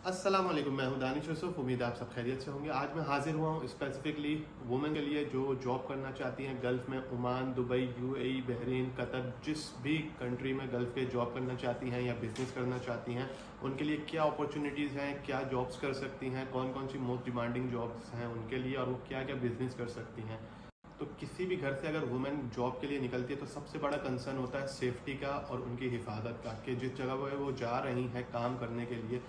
अस्सलाम वालेकुम, मैं हूं दानिश यूसुफ। उम्मीद है आप सब खैरियत से होंगे। आज मैं हाजिर हुआ हूं स्पेसिफिकली वुमेन के लिए जो जॉब करना चाहती हैं गल्फ़ में। Oman, Dubai, UAE, Bahrain, Qatar, जिस भी कंट्री में गल्फ़ के जॉब करना चाहती हैं या बिज़नेस करना चाहती हैं, उनके लिए क्या अपॉर्चुनिटीज़ हैं, क्या जॉब्स कर सकती हैं, कौन कौन सी मोस्ट डिमांडिंग जॉब्स हैं उनके लिए, और वो क्या क्या बिज़नेस कर सकती हैं। तो किसी भी घर से अगर वुमेन जॉब के लिए निकलती है तो सबसे बड़ा कंसर्न होता है सेफ्टी का और उनकी हिफाजत का, कि जिस जगह पर वो जा रही हैं काम करने के लिए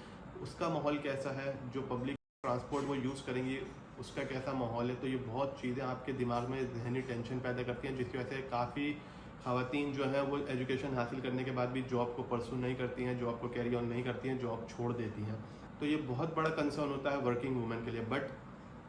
उसका माहौल कैसा है, जो पब्लिक ट्रांसपोर्ट वो यूज़ करेंगी उसका कैसा माहौल है। तो ये बहुत चीज़ें आपके दिमाग में जहनी टेंशन पैदा करती हैं, जिसकी वजह से काफ़ी ख़वातीन जो है वो एजुकेशन हासिल करने के बाद भी जॉब को परसू नहीं करती हैं, जॉब को कैरी ऑन नहीं करती हैं, जॉब छोड़ देती हैं। तो ये बहुत बड़ा कंसर्न होता है वर्किंग वूमेन के लिए। बट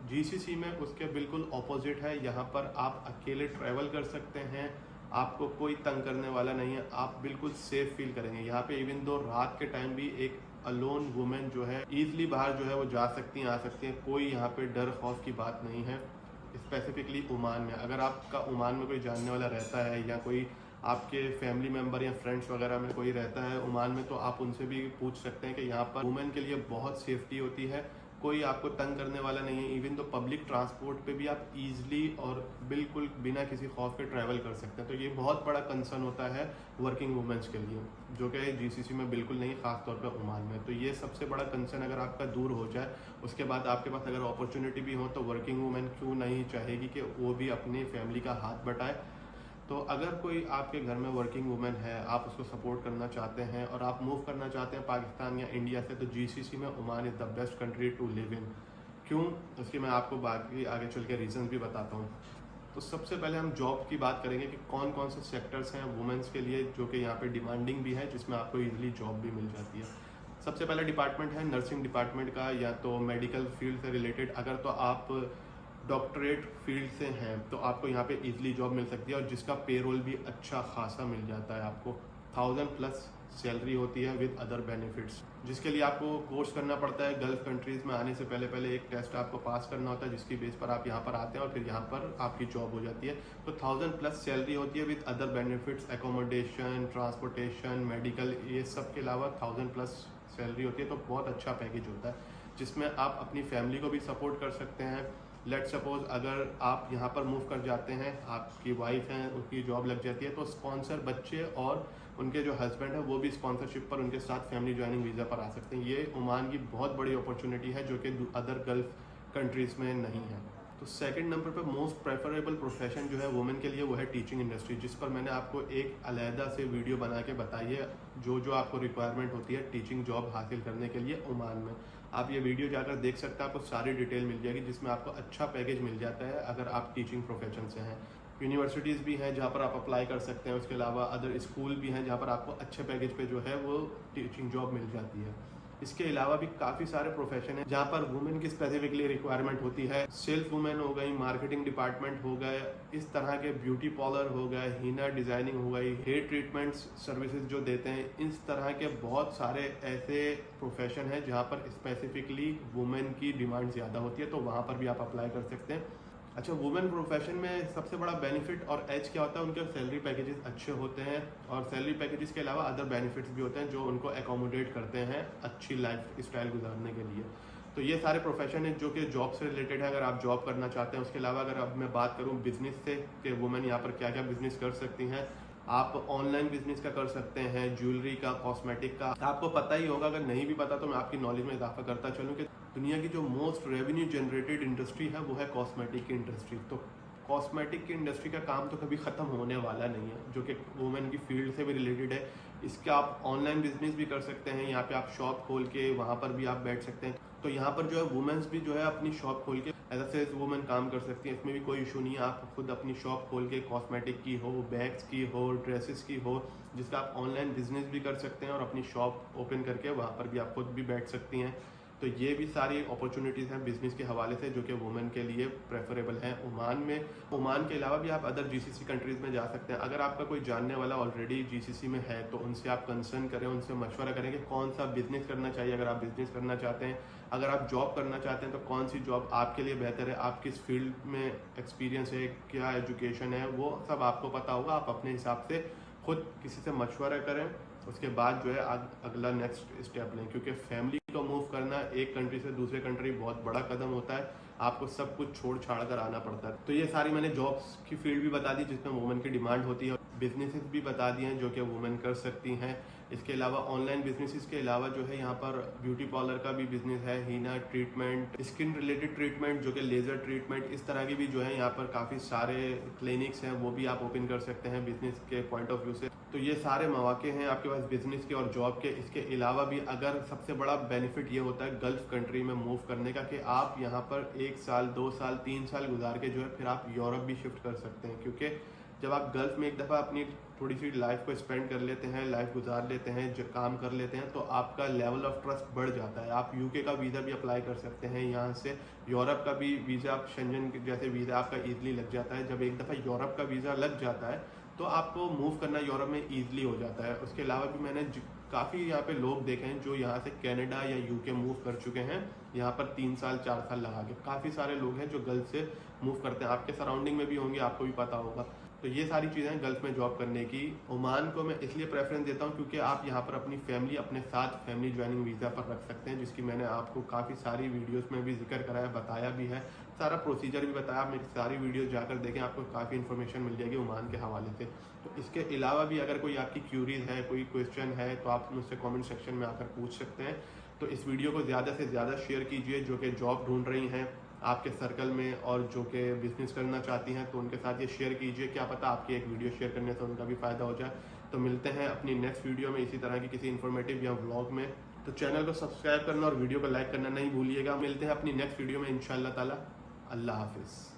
जीसीसी में उसके बिल्कुल ऑपोजिट है। यहाँ पर आप अकेले ट्रैवल कर सकते हैं, आपको कोई तंग करने वाला नहीं है, आप बिल्कुल सेफ फील करेंगे। यहाँ पे इवन दो रात के टाइम भी एक अलोन वुमेन जो है ईजिली बाहर जो है वो जा सकती हैं, आ सकती हैं। कोई यहाँ पे डर खौफ की बात नहीं है। स्पेसिफिकली ओमान में, अगर आपका ओमान में कोई जानने वाला रहता है या कोई आपके फैमिली मेम्बर या फ्रेंड्स वगैरह में कोई रहता है ओमान में, तो आप उनसे भी पूछ सकते हैं कि यहाँ पर वुमेन के लिए बहुत सेफ्टी होती है, कोई आपको तंग करने वाला नहीं है। इवन तो पब्लिक ट्रांसपोर्ट पे भी आप इजीली और बिल्कुल बिना किसी खौफ के ट्रैवल कर सकते हैं। तो ये बहुत बड़ा कंसर्न होता है वर्किंग वुमेन्स के लिए, जो कि जीसीसी में बिल्कुल नहीं, खास तौर पे ओमान में। तो ये सबसे बड़ा कंसर्न अगर आपका दूर हो जाए, उसके बाद आपके पास अगर अपॉर्चुनिटी भी हो, तो वर्किंग वुमेन क्यों नहीं चाहेगी कि वो भी अपनी फैमिली का हाथ बटाए। तो अगर कोई आपके घर में वर्किंग वुमेन है, आप उसको सपोर्ट करना चाहते हैं और आप मूव करना चाहते हैं पाकिस्तान या इंडिया से, तो जीसीसी में Oman is the best country to live in. क्यों, उसकी मैं आपको बाकी आगे चल के रीज़न भी बताता हूँ। तो सबसे पहले हम जॉब की बात करेंगे कि कौन कौन से सेक्टर्स हैं वुमेन्स के लिए जो कि यहाँ पे डिमांडिंग भी है, जिसमें आपको ईजिली जॉब भी मिल जाती है। सबसे पहला डिपार्टमेंट है नर्सिंग डिपार्टमेंट का, या तो मेडिकल फील्ड से रिलेटेड। अगर तो आप डॉक्टरेट फील्ड से हैं तो आपको यहाँ पे इजीली जॉब मिल सकती है, और जिसका पेरोल भी अच्छा खासा मिल जाता है। आपको 1000+ सैलरी होती है विद अदर बेनिफिट्स, जिसके लिए आपको कोर्स करना पड़ता है। गल्फ कंट्रीज़ में आने से पहले पहले एक टेस्ट आपको पास करना होता है, जिसकी बेस पर आप यहाँ पर आते हैं और फिर यहाँ पर आपकी जॉब हो जाती है। तो 1000+ सैलरी होती है with other benefits, accommodation, transportation, medical, ये सब के अलावा 1000+ सैलरी होती है। तो बहुत अच्छा पैकेज होता है, जिसमें आप अपनी फैमिली को भी सपोर्ट कर सकते हैं। लेट सपोज अगर आप यहाँ पर मूव कर जाते हैं, आपकी वाइफ हैं, उनकी जॉब लग जाती है, तो स्पॉन्सर बच्चे और उनके जो हस्बैंड है वो भी स्पॉन्सरशिप पर उनके साथ फैमिली ज्वाइनिंग वीज़ा पर आ सकते हैं। ये ओमान की बहुत बड़ी अपॉर्चुनिटी है जो कि अदर गल्फ कंट्रीज़ में नहीं है। तो सेकंड नंबर पे मोस्ट प्रेफरेबल प्रोफेशन जो है वुमेन के लिए वो है टीचिंग इंडस्ट्री, जिस पर मैंने आपको एक अलहदा से वीडियो बना के बताई है जो जो आपको रिक्वायरमेंट होती है टीचिंग जॉब हासिल करने के लिए ओमान में। आप ये वीडियो जाकर देख सकते हैं, आपको सारी डिटेल मिल जाएगी, जिसमें आपको अच्छा पैकेज मिल जाता है अगर आप टीचिंग प्रोफेशन से हैं। यूनिवर्सिटीज़ भी हैं जहाँ पर आप अप्लाई कर सकते हैं, उसके अलावा अदर स्कूल भी हैं जहाँ पर आपको अच्छे पैकेज पे जो है वो टीचिंग जॉब मिल जाती है। इसके अलावा भी काफ़ी सारे प्रोफेशन हैं जहाँ पर वुमेन की स्पेसिफिकली रिक्वायरमेंट होती है। सेल्फ वुमेन हो गई, मार्केटिंग डिपार्टमेंट हो गए, इस तरह के ब्यूटी पार्लर हो गए, हीना डिज़ाइनिंग हो गई, हेयर ट्रीटमेंट्स सर्विसेज जो देते हैं, इस तरह के बहुत सारे ऐसे प्रोफेशन हैं जहाँ पर स्पेसिफिकली वुमेन की डिमांड ज़्यादा होती है। तो वहाँ पर भी आप अप्लाई कर सकते हैं। अच्छा, वुमेन प्रोफेशन में सबसे बड़ा बेनिफिट और एज क्या होता है, उनके सैलरी पैकेजेस अच्छे होते हैं, और सैलरी पैकेजेस के अलावा अदर बेनिफिट्स भी होते हैं जो उनको एकोमोडेट करते हैं अच्छी लाइफ स्टाइल गुजारने के लिए। तो ये सारे प्रोफेशन हैं जो कि जॉब से रिलेटेड है, अगर आप जॉब करना चाहते हैं। उसके अलावा अगर अब मैं बात करूँ बिजनेस से कि वुमेन यहाँ पर क्या क्या बिजनेस कर सकती हैं, आप ऑनलाइन बिजनेस का कर सकते हैं, ज्वेलरी का, कॉस्मेटिक का। आपको पता ही होगा, अगर नहीं भी पता तो मैं आपकी नॉलेज में इजाफा करता चलूँ कि दुनिया की जो मोस्ट रेवेन्यू जनरेटेड इंडस्ट्री है वो है कॉस्मेटिक की इंडस्ट्री। तो कॉस्मेटिक की इंडस्ट्री का काम तो कभी ख़त्म होने वाला नहीं है, जो कि वुमेन की फील्ड से भी रिलेटेड है। इसका आप ऑनलाइन बिजनेस भी कर सकते हैं, यहाँ पे आप शॉप खोल के वहाँ पर भी आप बैठ सकते हैं। तो यहाँ पर जो है वुमेन्स भी जो है अपनी शॉप खोल के एज अ सेल्स वुमेन काम कर सकती हैं, इसमें भी कोई इशू नहीं है। आप खुद अपनी शॉप खोल के कॉस्मेटिक की हो, बैग्स की हो, ड्रेसेस की हो, जिसका आप ऑनलाइन बिजनेस भी कर सकते हैं और अपनी शॉप ओपन करके वहाँ पर भी आप खुद भी बैठ सकती हैं। तो ये भी सारी अपॉर्चुनिटीज़ हैं बिजनेस के हवाले से जो कि वुमेन के लिए प्रेफरेबल हैं ओमान में। ओमान के अलावा भी आप अदर जीसीसी कंट्रीज़ में जा सकते हैं। अगर आपका कोई जानने वाला ऑलरेडी जीसीसी में है तो उनसे आप कंसर्न करें, उनसे मशवरा करें कि कौन सा बिजनेस करना चाहिए अगर आप बिजनेस करना चाहते हैं। अगर आप जॉब करना चाहते हैं तो कौन सी जॉब आपके लिए बेहतर है, आप किस फील्ड में एक्सपीरियंस है, क्या एजुकेशन है, वो सब आपको पता होगा। आप अपने हिसाब से खुद किसी से मशवरा करें, उसके बाद जो है अगला नेक्स्ट स्टेप लें, क्योंकि फैमिली को मूव करना एक कंट्री से दूसरे कंट्री बहुत बड़ा कदम होता है, आपको सब कुछ छोड़ छाड़ कर आना पड़ता है। तो ये सारी मैंने जॉब्स की फील्ड भी बता दी जिसमें वुमेन की डिमांड होती है, बिजनेसेस भी बता दिए हैं जो कि वुमेन कर सकती हैं। इसके अलावा ऑनलाइन बिजनेसेस के अलावा जो है यहाँ पर ब्यूटी पार्लर का भी बिजनेस है, हीना ट्रीटमेंट, स्किन रिलेटेड ट्रीटमेंट जो कि लेज़र ट्रीटमेंट, इस तरह की भी जो है यहाँ पर काफ़ी सारे क्लिनिक्स हैं, वो भी आप ओपन कर सकते हैं बिजनेस के पॉइंट ऑफ व्यू से। तो ये सारे मौके हैं आपके पास बिजनेस के और जॉब के। इसके अलावा भी अगर सबसे बड़ा बेनिफिट ये होता है गल्फ कंट्री में मूव करने का कि आप यहाँ पर 1 साल 2 साल 3 साल गुजार के जो है फिर आप यूरोप भी शिफ्ट कर सकते हैं, क्योंकि जब आप गल्फ में एक दफ़ा अपनी थोड़ी सी लाइफ को स्पेंड कर लेते हैं, लाइफ गुजार लेते हैं, जो काम कर लेते हैं, तो आपका लेवल ऑफ ट्रस्ट बढ़ जाता है। आप यूके का वीज़ा भी अप्लाई कर सकते हैं यहाँ से, यूरोप का भी वीज़ा, शेंजन जैसे वीज़ा आपका ईजिली लग जाता है। जब एक दफ़ा यूरोप का वीज़ा लग जाता है तो आपको मूव करना यूरोप में ईजिली हो जाता है। उसके अलावा भी मैंने काफ़ी यहाँ पे लोग देखे हैं जो यहाँ से कनाडा या यूके मूव कर चुके हैं, यहाँ पर 3 साल 4 साल लगा के। काफ़ी सारे लोग हैं जो गल्फ से मूव करते हैं, आपके सराउंडिंग में भी होंगे, आपको भी पता होगा। तो ये सारी चीज़ें हैं गल्फ में जॉब करने की। ओमान को मैं इसलिए प्रेफरेंस देता हूँ क्योंकि आप यहाँ पर अपनी फैमिली अपने साथ फैमिली ज्वाइनिंग वीज़ा पर रख सकते हैं, जिसकी मैंने आपको काफ़ी सारी वीडियोस में भी जिक्र कराया, बताया भी है, सारा प्रोसीजर भी बताया। आप मेरी सारी वीडियोस जाकर देखें, आपको काफ़ी इन्फॉर्मेशन मिल जाएगी ओमान के हवाले से। तो इसके अलावा भी अगर कोई आपकी क्यूरीज है, कोई क्वेश्चन है, तो आप मुझसे कमेंट सेक्शन में आकर पूछ सकते हैं। तो इस वीडियो को ज़्यादा से ज़्यादा शेयर कीजिए जो कि जॉब ढूंढ रही हैं आपके सर्कल में और जो कि बिज़नेस करना चाहती हैं, तो उनके साथ ये शेयर कीजिए। क्या पता आपकी एक वीडियो शेयर करने से उनका भी फ़ायदा हो जाए। तो मिलते हैं अपनी नेक्स्ट वीडियो में इसी तरह की किसी इन्फॉर्मेटिव या व्लॉग में। तो चैनल को सब्सक्राइब करना और वीडियो को लाइक करना नहीं भूलिएगा। मिलते हैं अपनी नेक्स्ट वीडियो में इंशाअल्लाह ताला। अल्लाह हाफिज़।